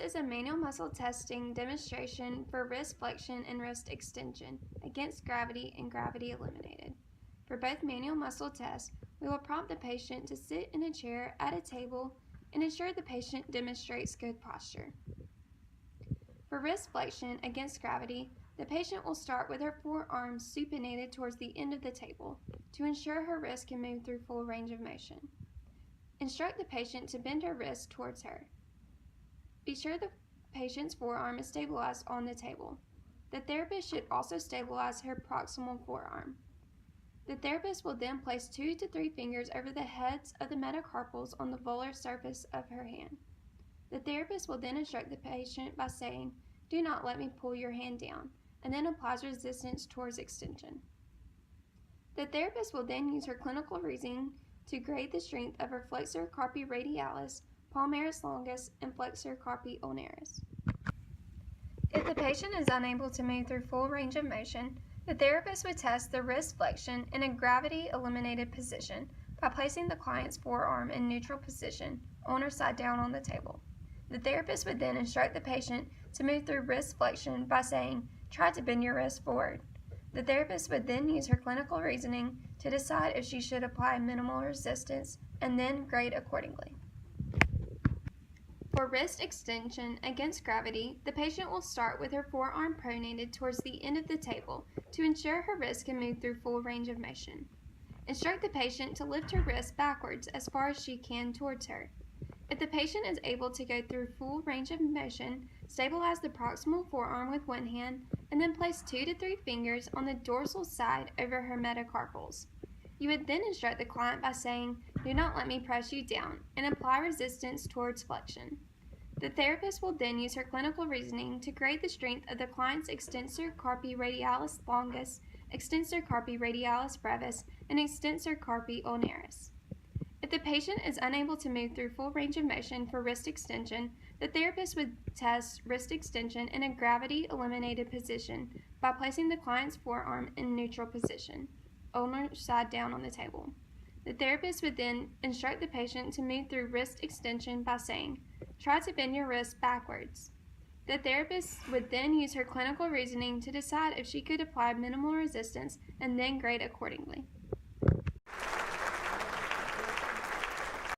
is a manual muscle testing demonstration for wrist flexion and wrist extension against gravity and gravity eliminated. For both manual muscle tests, we will prompt the patient to sit in a chair at a table and ensure the patient demonstrates good posture. For wrist flexion against gravity, the patient will start with her forearms supinated towards the end of the table to ensure her wrist can move through full range of motion. Instruct the patient to bend her wrist towards her. Be sure the patient's forearm is stabilized on the table. The therapist should also stabilize her proximal forearm. The therapist will then place 2 to 3 fingers over the heads of the metacarpals on the volar surface of her hand. The therapist will then instruct the patient by saying, "Do not let me pull your hand down," and then applies resistance towards extension. The therapist will then use her clinical reasoning to grade the strength of her flexor carpi radialis, palmaris longus, and flexor carpi ulnaris. If the patient is unable to move through full range of motion, the therapist would test the wrist flexion in a gravity-eliminated position by placing the client's forearm in neutral position, on or side down on the table. The therapist would then instruct the patient to move through wrist flexion by saying, "Try to bend your wrist forward." The therapist would then use her clinical reasoning to decide if she should apply minimal resistance and then grade accordingly. For wrist extension against gravity, the patient will start with her forearm pronated towards the end of the table to ensure her wrist can move through full range of motion. Instruct the patient to lift her wrist backwards as far as she can towards her. If the patient is able to go through full range of motion, stabilize the proximal forearm with one hand and then place 2 to 3 fingers on the dorsal side over her metacarpals. You would then instruct the client by saying, "Do not let me press you down," and apply resistance towards flexion. The therapist will then use her clinical reasoning to grade the strength of the client's extensor carpi radialis longus, extensor carpi radialis brevis, and extensor carpi ulnaris. If the patient is unable to move through full range of motion for wrist extension, the therapist would test wrist extension in a gravity-eliminated position by placing the client's forearm in neutral position, ulnar side down on the table. The therapist would then instruct the patient to move through wrist extension by saying, "Try to bend your wrist backwards." The therapist would then use her clinical reasoning to decide if she could apply minimal resistance and then grade accordingly.